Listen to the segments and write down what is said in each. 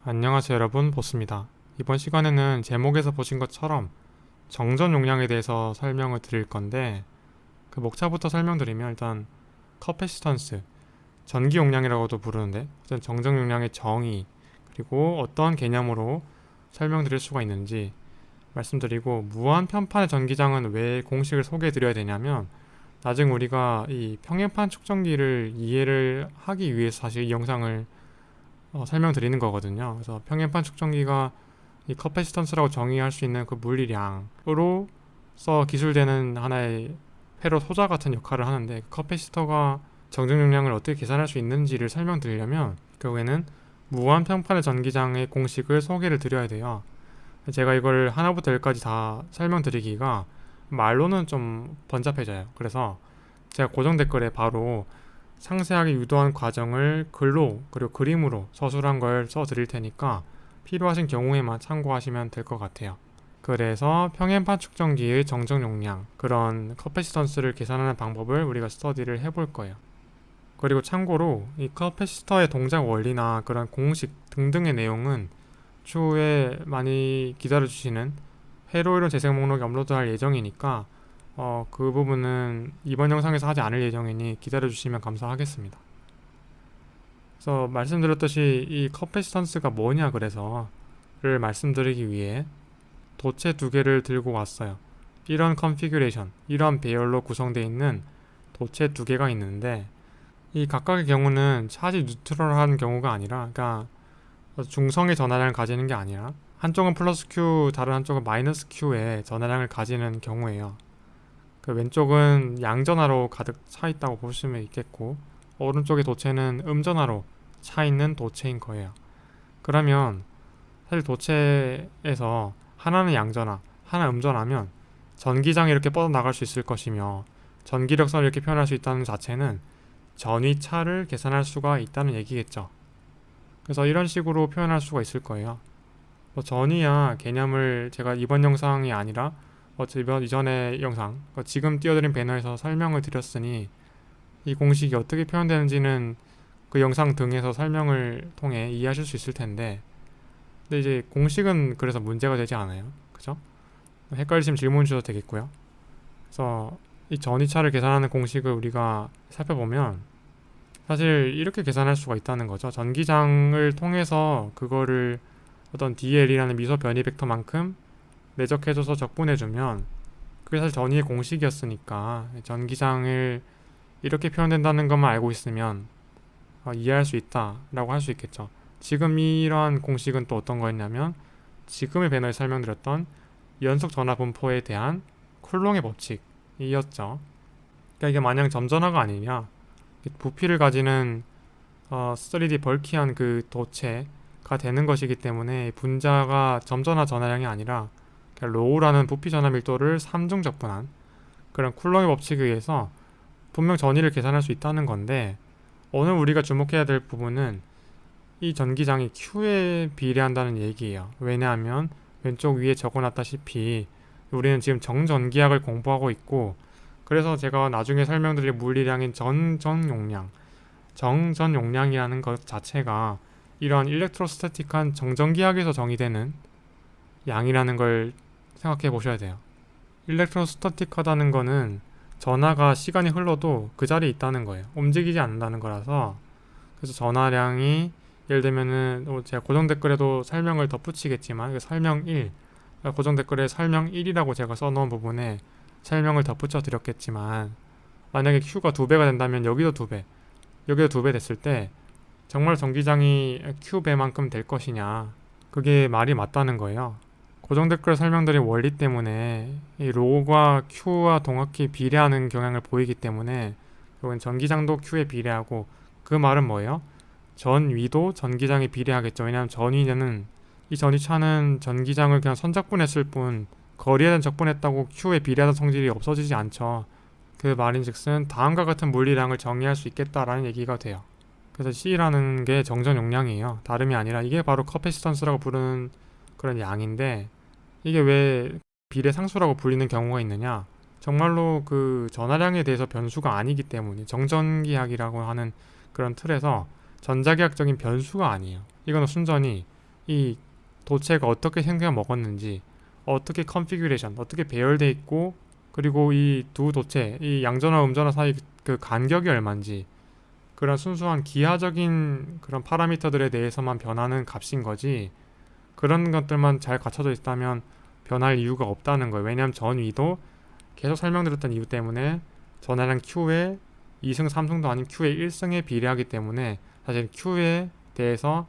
안녕하세요 여러분, 보스입니다. 이번 시간에는 제목에서 보신 것처럼 정전 용량에 대해서 설명을 드릴 건데, 그 목차부터 설명드리면 일단 커패시턴스, 전기 용량이라고도 부르는데 어떤 정전 용량의 정의, 그리고 어떤 개념으로 설명드릴 수가 있는지 말씀드리고, 무한 편판의 전기장은 왜 공식을 소개해 드려야 되냐면, 나중에 우리가 이 평행판 축전기를 이해를 하기 위해서 사실 이 영상을 설명드리는 거거든요. 그래서 평행판 측정기가 이 커패시턴스라고 정의할 수 있는 그 물리량으로서 기술되는 하나의 회로 소자 같은 역할을 하는데, 그 커패시터가 정정 용량을 어떻게 계산할 수 있는지를 설명드리려면 결국에는 무한 평판의 전기장의 공식을 소개를 드려야 돼요. 제가 이걸 하나부터 열까지 다 설명드리기가 말로는 좀 번잡해져요. 그래서 제가 고정 댓글에 바로 상세하게 유도한 과정을 글로 그리고 그림으로 서술한 걸 써드릴 테니까 필요하신 경우에만 참고하시면 될 것 같아요. 그래서 평행판 측정기의 정정 용량, 그런 커패시턴스를 계산하는 방법을 우리가 스터디를 해볼 거예요. 그리고 참고로 이 커패시터의 동작 원리나 그런 공식 등등의 내용은 추후에 많이 기다려주시는 회로이론 재생 목록에 업로드할 예정이니까 그 부분은 이번 영상에서 하지 않을 예정이니 기다려주시면 감사하겠습니다. 그래서 말씀드렸듯이 이 커패시턴스가 뭐냐, 그래서를 말씀드리기 위해 도체 두 개를 들고 왔어요. 이런 컨피규레이션, 이런 배열로 구성되어 있는 도체 두 개가 있는데, 이 각각의 경우는 차지 뉴트럴한 경우가 아니라, 그러니까 중성의 전하량을 가지는 게 아니라 한쪽은 플러스 Q, 다른 한쪽은 마이너스 Q의 전하량을 가지는 경우예요. 그 왼쪽은 양전하로 가득 차 있다고 보시면 있겠고, 오른쪽의 도체는 음전하로 차 있는 도체인 거예요. 그러면 사실 도체에서 하나는 양전하, 하나 음전하면 전기장이 이렇게 뻗어나갈 수 있을 것이며, 전기력선을 이렇게 표현할 수 있다는 자체는 전위차를 계산할 수가 있다는 얘기겠죠. 그래서 이런 식으로 표현할 수가 있을 거예요. 전위야 개념을 제가 이번 영상이 아니라 이전의 영상, 지금 띄워드린 배너에서 설명을 드렸으니, 이 공식이 어떻게 표현되는지는 그 영상 등에서 설명을 통해 이해하실 수 있을 텐데, 근데 이제 공식은 그래서 문제가 되지 않아요. 그죠? 헷갈리시면 질문 주셔도 되겠고요. 그래서 이 전위차를 계산하는 공식을 우리가 살펴보면 사실 이렇게 계산할 수가 있다는 거죠. 전기장을 통해서 그거를 어떤 DL이라는 미소 변이 벡터만큼 매적해줘서 적분해주면 그게 사실 전위의 공식이었으니까, 전기장을 이렇게 표현된다는 것만 알고 있으면 이해할 수 있다라고 할 수 있겠죠. 지금 이러한 공식은 또 어떤 거였냐면, 지금의 배너에 설명드렸던 연속 전하 분포에 대한 쿨롱의 법칙이었죠. 그러니까 이게 마냥 점전화가 아니냐, 부피를 가지는 3D 벌키한 그 도체가 되는 것이기 때문에 분자가 점전화 전하량이 아니라 로우라는 부피 전하 밀도를 3중 적분한 그런 쿨롱의 법칙에 의해서 분명 전위를 계산할 수 있다는 건데, 오늘 우리가 주목해야 될 부분은 이 전기장이 Q에 비례한다는 얘기예요. 왜냐하면 왼쪽 위에 적어놨다시피 우리는 지금 정전기학을 공부하고 있고, 그래서 제가 나중에 설명드릴 물리량인 전용량, 정전용량이라는 것 자체가 이러한 일렉트로스태틱한 정전기학에서 정의되는 양이라는 걸 생각해 보셔야 돼요. 일렉트로스태틱하다는 거는 전하가 시간이 흘러도 그 자리에 있다는 거예요. 움직이지 않는다는 거라서. 그래서 전하량이 예를 들면은 제가 고정 댓글에도 설명을 덧붙이겠지만, 설명 1, 고정 댓글에 설명 1이라고 제가 써놓은 부분에 설명을 덧붙여 드렸겠지만, 만약에 Q가 2배가 된다면 여기도 2배, 여기도 2배 됐을 때 정말 전기장이 Q배만큼 될 것이냐, 그게 말이 맞다는 거예요. 고정 댓글 설명드린 원리 때문에 이 로가 Q와 동확히 비례하는 경향을 보이기 때문에 결국엔 전기장도 Q에 비례하고, 그 말은 뭐예요? 전위도 전기장에 비례하겠죠. 왜냐하면 전위는, 이 전위차는 전기장을 그냥 선적분했을 뿐 거리에 대한 적분했다고 Q에 비례하는 성질이 없어지지 않죠. 그 말인즉슨 다음과 같은 물리량을 정의할 수 있겠다라는 얘기가 돼요. 그래서 C라는 게 정전 용량이에요. 다름이 아니라 이게 바로 커패시턴스라고 부르는 그런 양인데, 이게 왜 비례상수라고 불리는 경우가 있느냐, 정말로 그 전하량에 대해서 변수가 아니기 때문에, 정전기학이라고 하는 그런 틀에서 전자기학적인 변수가 아니에요. 이거는 순전히 이 도체가 어떻게 생겨 먹었는지, 어떻게 컨피규레이션, 어떻게 배열돼 있고, 그리고 이 두 도체, 이 양전화 음전화 사이 그 간격이 얼마인지, 그런 순수한 기하적인 그런 파라미터들에 대해서만 변하는 값인 거지, 그런 것들만 잘 갖춰져 있다면 변할 이유가 없다는 거예요. 왜냐하면 전 위도 계속 설명드렸던 이유 때문에 전하량 Q의 2승 3승도 아닌 Q의 1승에 비례하기 때문에 사실 Q에 대해서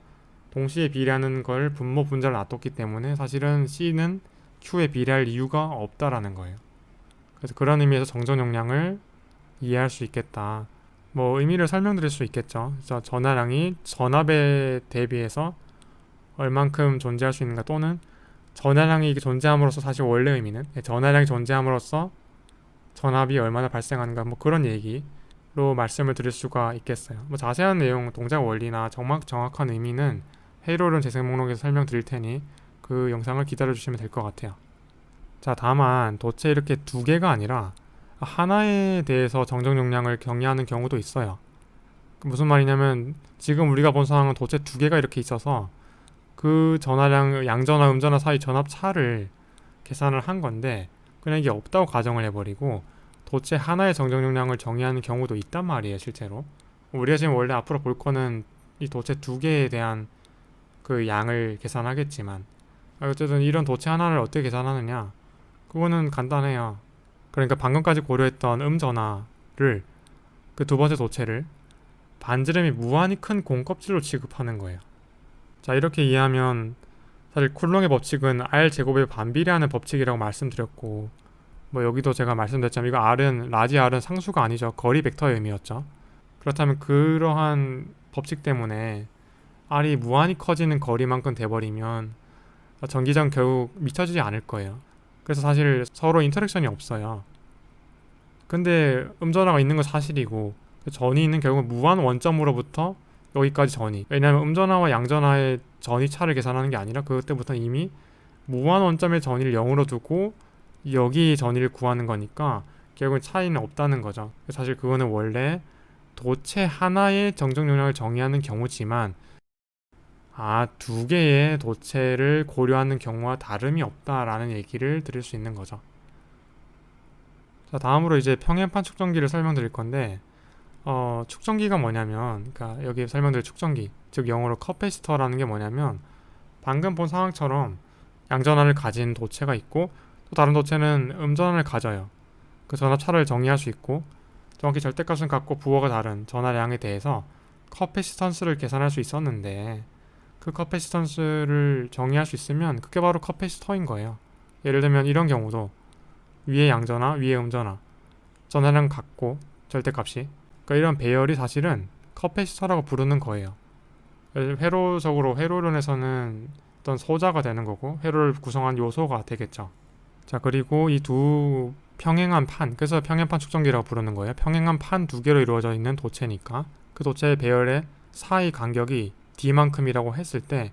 동시에 비례하는 걸 분모 분자를 놔뒀기 때문에 사실은 C는 Q에 비례할 이유가 없다라는 거예요. 그래서 그런 의미에서 정전 용량을 이해할 수 있겠다. 뭐 의미를 설명드릴 수 있겠죠. 그래서 전하량이 전압에 대비해서 얼만큼 존재할 수 있는가, 또는 전하량이 존재함으로써 사실 원래 의미는 전하량이 존재함으로써 전압이 얼마나 발생하는가, 뭐 그런 얘기로 말씀을 드릴 수가 있겠어요. 뭐 자세한 내용, 동작 원리나 정확한 의미는 회로론 재생 목록에서 설명드릴 테니 그 영상을 기다려 주시면 될 것 같아요. 자, 다만 도체 이렇게 두 개가 아니라 하나에 대해서 정정 용량을 경유하는 경우도 있어요. 무슨 말이냐면 지금 우리가 본 상황은 도체 두 개가 이렇게 있어서 그 전하량, 양전화, 음전화 사이 전압 차를 계산을 한 건데, 그냥 이게 없다고 가정을 해버리고 도체 하나의 정정 용량을 정의하는 경우도 있단 말이에요. 실제로 우리가 지금 원래 앞으로 볼 거는 이 도체 두 개에 대한 그 양을 계산하겠지만, 어쨌든 이런 도체 하나를 어떻게 계산하느냐, 그거는 간단해요. 그러니까 방금까지 고려했던 음전하를, 그 두 번째 도체를 반지름이 무한히 큰 공껍질로 취급하는 거예요. 자, 이렇게 이해하면 사실 쿨롱의 법칙은 R제곱에 반비례하는 법칙이라고 말씀드렸고, 뭐 여기도 제가 말씀드렸지만 이거 라지 R은 상수가 아니죠. 거리 벡터의 의미였죠. 그렇다면 그러한 법칙 때문에 R이 무한히 커지는 거리만큼 돼버리면 전기장 결국 미쳐지지 않을 거예요. 그래서 사실 서로 인터랙션이 없어요. 근데 음전화가 있는 건 사실이고, 전이 있는 결국은 무한 원점으로부터 여기까지 전이, 왜냐하면 음전화와 양전화의 전이 차를 계산하는 게 아니라 그때부터는 이미 무한 원점의 전이를 0으로 두고 여기 전이를 구하는 거니까 결국은 차이는 없다는 거죠. 사실 그거는 원래 도체 하나의 정정 용량을 정의하는 경우지만 두 개의 도체를 고려하는 경우와 다름이 없다라는 얘기를 드릴 수 있는 거죠. 자, 다음으로 이제 평행판 축전기를 설명드릴 건데, 축전기가 뭐냐면, 그러니까 여기 설명드릴 축전기, 즉 영어로 커패시터라는 게 뭐냐면, 방금 본 상황처럼 양전환을 가진 도체가 있고 또 다른 도체는 음전환을 가져요. 그 전압차를 정의할 수 있고 정확히 절대값은 같고 부호가 다른 전하량에 대해서 커패시턴스를 계산할 수 있었는데, 그 커패시턴스를 정의할 수 있으면 그게 바로 커패시터인 거예요. 예를 들면 이런 경우도 위에 양전화, 위에 음전화, 전하량 같고 절대값이, 그러니까 이런 배열이 사실은 커패시터라고 부르는 거예요. 회로론에서는 어떤 소자가 되는 거고 회로를 구성한 요소가 되겠죠. 자, 그리고 이 두 평행한 판, 그래서 평행판 축전기라고 부르는 거예요. 평행한 판 두 개로 이루어져 있는 도체니까 그 도체의 배열의 사이 간격이 D만큼이라고 했을 때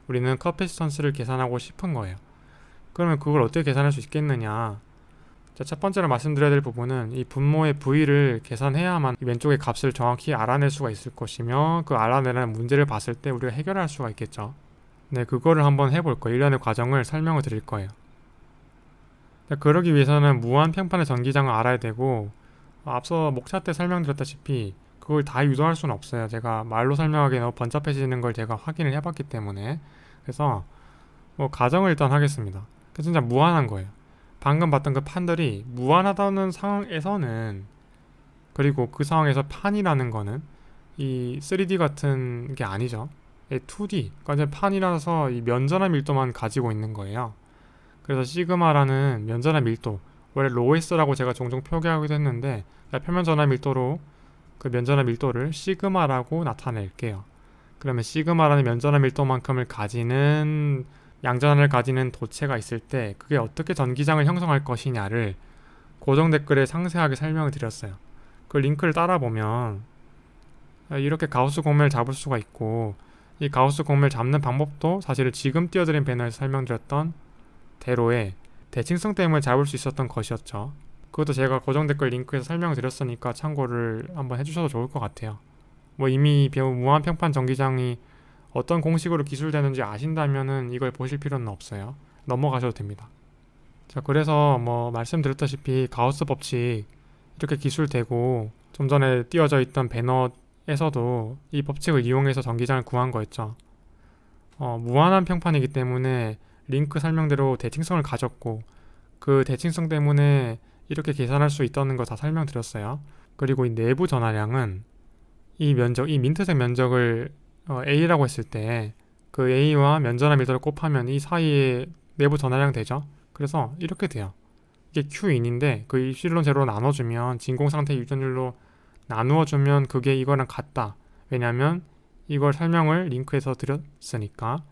우리는 커패시턴스를 계산하고 싶은 거예요. 그러면 그걸 어떻게 계산할 수 있겠느냐. 자, 첫 번째로 말씀드려야 될 부분은 이 분모의 V를 계산해야만 왼쪽의 값을 정확히 알아낼 수가 있을 것이며, 그 알아내는 문제를 봤을 때 우리가 해결할 수가 있겠죠. 네, 그거를 한번 해볼 거예요. 일련의 과정을 설명을 드릴 거예요. 자, 그러기 위해서는 무한 평판의 전기장을 알아야 되고, 앞서 목차 때 설명드렸다시피 그걸 다 유도할 수는 없어요. 제가 말로 설명하기에 너무 번잡해지는 걸 제가 확인을 해봤기 때문에. 그래서 뭐 가정을 일단 하겠습니다. 그 진짜 무한한 거예요. 방금 봤던 그 판들이 무한하다는 상황에서는, 그리고 그 상황에서 판이라는 거는 이 3D 같은 게 아니죠. 2D, 그러니까 판이라서 이 면전화 밀도만 가지고 있는 거예요. 그래서 시그마라는 면전화 밀도, 원래 로에스라고 제가 종종 표기하기도 했는데 표면 전화 밀도로 그 면전화 밀도를 시그마라고 나타낼게요. 그러면 시그마라는 면전화 밀도만큼을 가지는 양전환을 가지는 도체가 있을 때 그게 어떻게 전기장을 형성할 것이냐를 고정 댓글에 상세하게 설명을 드렸어요. 그 링크를 따라보면 이렇게 가우스 공매를 잡을 수가 있고, 이 가우스 공매를 잡는 방법도 사실은 지금 띄워드린 배너에서 설명드렸던 대로의 대칭성 때문에 잡을 수 있었던 것이었죠. 그것도 제가 고정 댓글 링크에서 설명을 드렸으니까 참고를 한번 해주셔도 좋을 것 같아요. 뭐 이미 배운 무한평판 전기장이 어떤 공식으로 기술되는지 아신다면은 이걸 보실 필요는 없어요. 넘어가셔도 됩니다. 자, 그래서 뭐 말씀드렸다시피 가우스 법칙 이렇게 기술되고 좀 전에 띄워져 있던 배너에서도 이 법칙을 이용해서 전기장을 구한 거였죠. 무한한 평판이기 때문에 링크 설명대로 대칭성을 가졌고 그 대칭성 때문에 이렇게 계산할 수 있다는 거 다 설명드렸어요. 그리고 이 내부 전하량은 이 면적, 이 민트색 면적을 A라고 했을 때 그 A와 면전화 밀도를 곱하면 이 사이에 내부 전하량 되죠. 그래서 이렇게 돼요. 이게 Q인인데 그 입실론 제로로 나눠주면 진공상태 유전율로 나누어주면 그게 이거랑 같다. 왜냐면 이걸 설명을 링크에서 드렸으니까.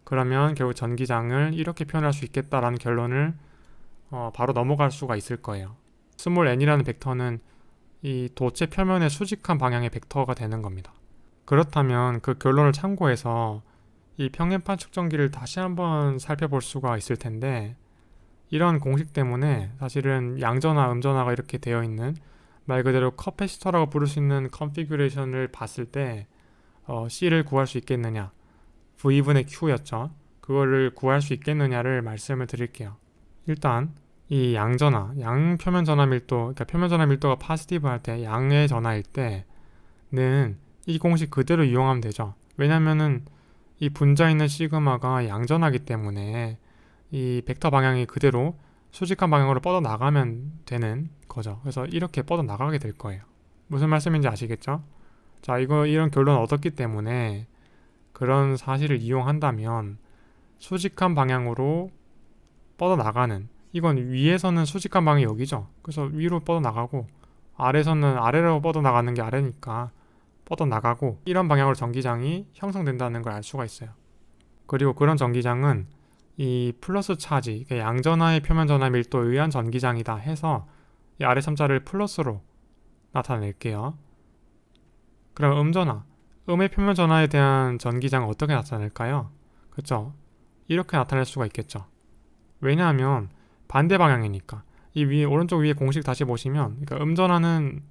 그러면 결국 전기장을 이렇게 표현할 수 있겠다라는 결론을 바로 넘어갈 수가 있을 거예요. 스몰 n이라는 벡터는 이 도체 표면의 수직한 방향의 벡터가 되는 겁니다. 그렇다면 그 결론을 참고해서 이 평행판 측정기를 다시 한번 살펴볼 수가 있을 텐데 이런 공식 때문에 사실은 양전화, 음전화가 이렇게 되어 있는 말 그대로 커패시터라고 부를 수 있는 컨피규레이션을 봤을 때 C를 구할 수 있겠느냐, V분의 Q였죠. 그거를 구할 수 있겠느냐를 말씀을 드릴게요. 일단 이 양전화, 양표면 전하 밀도, 그러니까 표면 전하 밀도가 파지티브 할 때, 양의 전하일 때는 이 공식 그대로 이용하면 되죠. 왜냐면은 이 분자 있는 시그마가 양전하기 때문에 이 벡터 방향이 그대로 수직한 방향으로 뻗어나가면 되는 거죠. 그래서 이렇게 뻗어나가게 될 거예요. 무슨 말씀인지 아시겠죠? 자, 이런 결론을 얻었기 때문에 그런 사실을 이용한다면 수직한 방향으로 뻗어나가는, 이건 위에서는 수직한 방향이 여기죠. 그래서 위로 뻗어나가고 아래서는 아래로 뻗어나가는 게 아래니까 뻗어나가고 이런 방향으로 전기장이 형성된다는 걸 알 수가 있어요. 그리고 그런 전기장은 이 플러스 차지, 그러니까 양전하의 표면 전하 밀도에 의한 전기장이다 해서 이 아래 3자를 플러스로 나타낼게요. 그럼 음전하, 음의 표면 전하에 대한 전기장은 어떻게 나타낼까요? 그렇죠? 이렇게 나타낼 수가 있겠죠. 왜냐하면 반대 방향이니까. 이 위에 오른쪽 위에 공식 다시 보시면, 그러니까 음전하는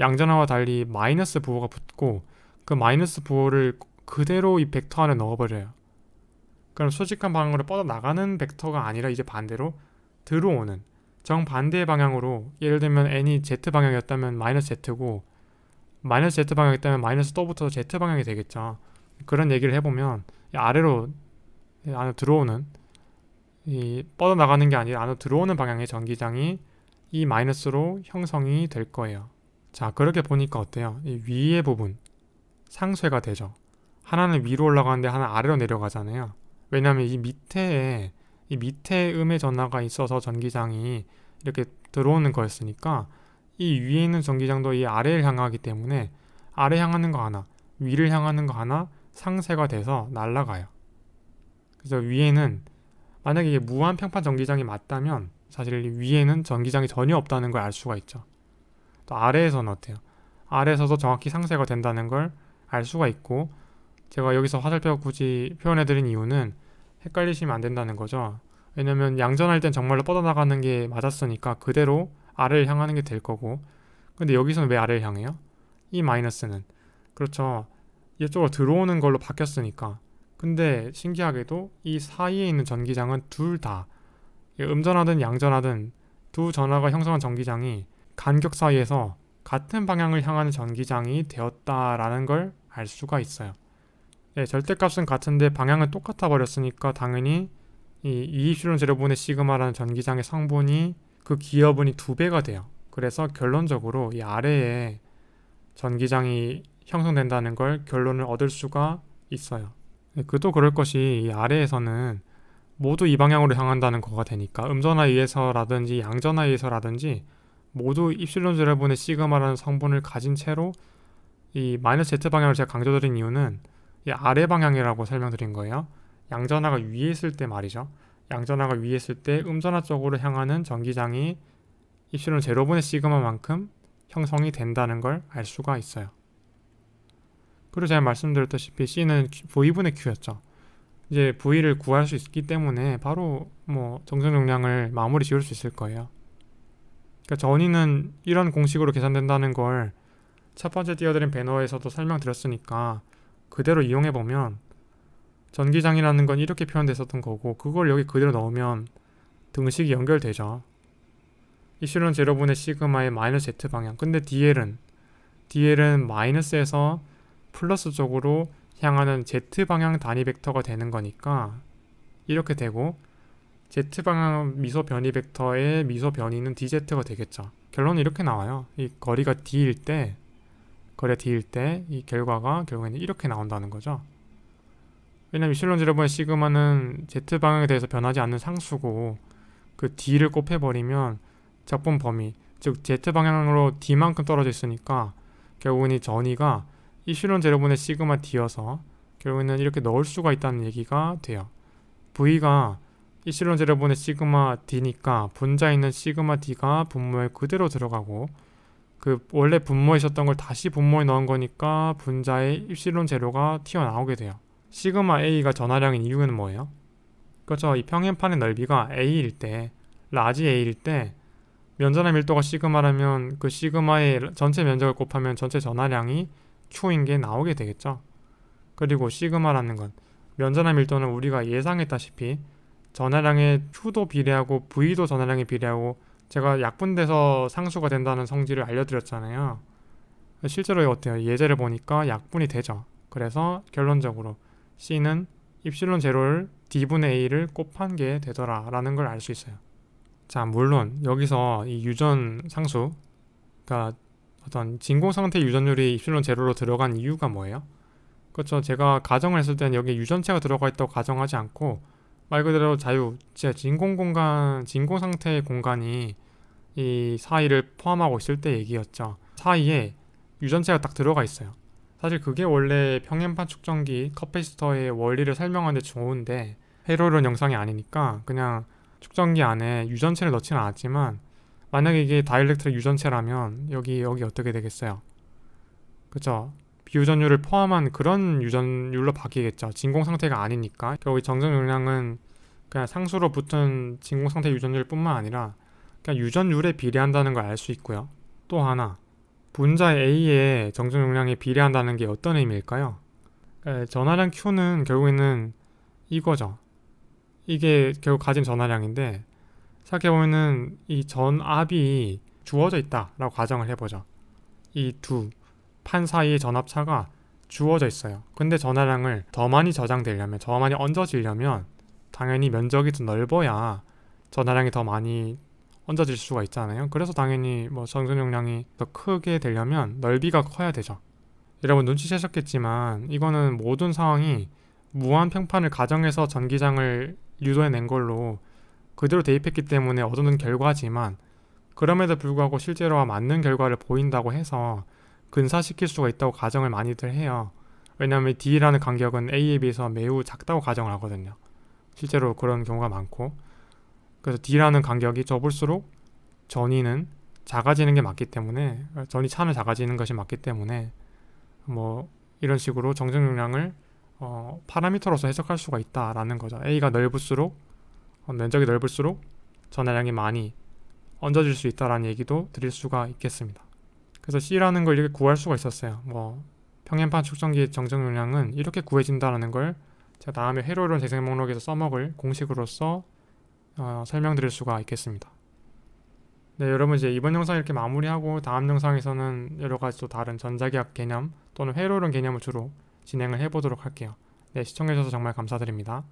양전하와 달리 마이너스 부호가 붙고 그 마이너스 부호를 그대로 이 벡터 안에 넣어버려요. 그럼 수직한 방향으로 뻗어나가는 벡터가 아니라 이제 반대로 들어오는 정반대의 방향으로, 예를 들면 n이 z방향이었다면 마이너스 z고 마이너스 z방향이었다면 마이너스 또 붙어서 z방향이 되겠죠. 그런 얘기를 해보면 아래로 안으로 들어오는, 이 뻗어나가는 게 아니라 안으로 들어오는 방향의 전기장이 이 마이너스로 형성이 될 거예요. 자, 그렇게 보니까 어때요? 이 위의 부분 상쇄가 되죠. 하나는 위로 올라가는데 하나는 아래로 내려가잖아요. 왜냐하면 이 밑에 음의 전하가 있어서 전기장이 이렇게 들어오는 거였으니까 이 위에 있는 전기장도 이 아래를 향하기 때문에 아래 향하는 거 하나, 위를 향하는 거 하나 상쇄가 돼서 날아가요. 그래서 위에는, 만약에 이게 무한 평판 전기장이 맞다면 사실 위에는 전기장이 전혀 없다는 걸 알 수가 있죠. 또 아래에서는 어때요? 아래에서도 정확히 상쇄가 된다는 걸 알 수가 있고, 제가 여기서 화살표 굳이 표현해드린 이유는 헷갈리시면 안 된다는 거죠. 왜냐면 양전할 땐 정말로 뻗어나가는 게 맞았으니까 그대로 아래를 향하는 게 될 거고, 근데 여기서는 왜 아래를 향해요? 이 마이너스는, 그렇죠, 이쪽으로 들어오는 걸로 바뀌었으니까. 근데 신기하게도 이 사이에 있는 전기장은 둘 다, 음전하든 양전하든 두 전하가 형성한 전기장이 간격 사이에서 같은 방향을 향하는 전기장이 되었다라는 걸 알 수가 있어요. 네, 절대값은 같은데 방향은 똑같아 버렸으니까 당연히 이 이입실론 제로분의 시그마라는 전기장의 성분이, 그 기여분이 2배가 돼요. 그래서 결론적으로 이 아래에 전기장이 형성된다는 걸 결론을 얻을 수가 있어요. 네, 그도 그럴 것이 이 아래에서는 모두 이 방향으로 향한다는 거가 되니까 음전하에 의해서라든지 양전하에 의해서라든지 모두 입실론 제로분의 시그마라는 성분을 가진 채로 이 마이너스 z 방향을 제가 강조드린 이유는 이 아래 방향이라고 설명드린 거예요. 양전하가 위에 있을 때 말이죠. 양전하가 위에 있을 때 음전하 쪽으로 향하는 전기장이 입실론 제로분의 시그마만큼 형성이 된다는 걸 알 수가 있어요. 그리고 제가 말씀드렸다시피 C는 V분의 Q였죠. 이제 V를 구할 수 있기 때문에 바로 뭐 정성 용량을 마무리 지을 수 있을 거예요. 그러니까 전위는 이런 공식으로 계산된다는 걸 첫 번째 띄워드린 배너에서도 설명드렸으니까 그대로 이용해보면 전기장이라는 건 이렇게 표현됐었던 거고 그걸 여기 그대로 넣으면 등식이 연결되죠. 입실론 제로분의 시그마의 마이너스 Z 방향. 근데 DL은 마이너스에서 플러스 쪽으로 향하는 Z 방향 단위 벡터가 되는 거니까 이렇게 되고 Z 방향 미소 변이 벡터의 미소 변이는 DZ가 되겠죠. 결론은 이렇게 나와요. 이 거리가 D일 때 이 결과가 결국에는 이렇게 나온다는 거죠. 왜냐면 입실론 제로분의 시그마는 Z 방향에 대해서 변하지 않는 상수고 그 D를 곱해버리면 적분 범위, 즉 Z 방향으로 D만큼 떨어져 있으니까 결국은 이 전위가 입실론 제로분의 시그마 D여서 결국에는 이렇게 넣을 수가 있다는 얘기가 돼요. V가 입실론 제로분의 시그마 D니까 분자에 있는 시그마 D가 분모에 그대로 들어가고 그 원래 분모에 있었던 걸 다시 분모에 넣은 거니까 분자에 입실론 제로가 튀어나오게 돼요. 시그마 A가 전하량인 이유는 뭐예요? 그렇죠. 이 평행판의 넓이가 A일 때, 라지 A일 때 면전화 밀도가 시그마라면 그 시그마의 전체 면적을 곱하면 전체 전하량이 Q인 게 나오게 되겠죠. 그리고 시그마라는 건 면전화 밀도는 우리가 예상했다시피 전하량의 Q도 비례하고 V도 전하량에 비례하고 제가 약분돼서 상수가 된다는 성질을 알려드렸잖아요. 실제로 어때요? 예제를 보니까 약분이 되죠. 그래서 결론적으로 C는 입실론 제로를 D분의 A를 곱한 게 되더라 라는 걸 알 수 있어요. 자, 물론 여기서 이 유전 상수, 그러니까 어떤 진공상태 유전율이 입실론 제로로 들어간 이유가 뭐예요? 그렇죠. 제가 가정을 했을 때는 여기 유전체가 들어가 있다고 가정하지 않고 말 그대로 진짜 진공상태의 공간이 이 사이를 포함하고 있을 때 얘기였죠. 사이에 유전체가 딱 들어가 있어요. 사실 그게 원래 평행판 측정기 커패시터의 원리를 설명하는 데 좋은데 회로이론 영상이 아니니까 그냥 측정기 안에 유전체를 넣지는 않았지만 만약에 이게 다이렉트릭 유전체라면 여기 어떻게 되겠어요? 그쵸? 비유전율을 포함한 그런 유전율로 바뀌겠죠. 진공상태가 아니니까. 결국 이 정정 용량은 그냥 상수로 붙은 진공상태 유전율 뿐만 아니라 그냥 유전율에 비례한다는 걸 알 수 있고요. 또 하나, 분자 A의 정정 용량에 비례한다는 게 어떤 의미일까요? 전하량 Q는 결국에는 이거죠. 이게 결국 가진 전하량인데 생각해보면은 이 전압이 주어져 있다라고 가정을 해보죠. 이 두 판 사이의 전압차가 주어져 있어요. 근데 전하량을 더 많이 저장되려면, 더 많이 얹어지려면 당연히 면적이 더 넓어야 전하량이 더 많이 얹어질 수가 있잖아요. 그래서 당연히 뭐 정전 용량이 더 크게 되려면 넓이가 커야 되죠. 여러분 눈치채셨겠지만 이거는 모든 상황이 무한 평판을 가정해서 전기장을 유도해낸 걸로 그대로 대입했기 때문에 얻은 결과지만 그럼에도 불구하고 실제로와 맞는 결과를 보인다고 해서 근사시킬 수가 있다고 가정을 많이들 해요. 왜냐하면 D라는 간격은 A에 비해서 매우 작다고 가정을 하거든요. 실제로 그런 경우가 많고 그래서 D라는 간격이 좁을수록 전위는 작아지는 게 맞기 때문에 전위 차는 작아지는 것이 맞기 때문에 뭐 이런 식으로 정정 용량을 파라미터로서 해석할 수가 있다라는 거죠. A가 넓을수록 면적이 넓을수록 전하량이 많이 얹어질 수 있다라는 얘기도 드릴 수가 있겠습니다. 그래서 C라는 걸 이렇게 구할 수가 있었어요. 뭐 평행판 측정기의 정정 용량은 이렇게 구해진다는 걸 제가 다음에 회로이론 재생 목록에서 써먹을 공식으로서 설명드릴 수가 있겠습니다. 네, 여러분 이제 이번 영상 이렇게 마무리하고 다음 영상에서는 여러 가지 또 다른 전자기학 개념 또는 회로이론 개념을 주로 진행을 해보도록 할게요. 네, 시청해주셔서 정말 감사드립니다.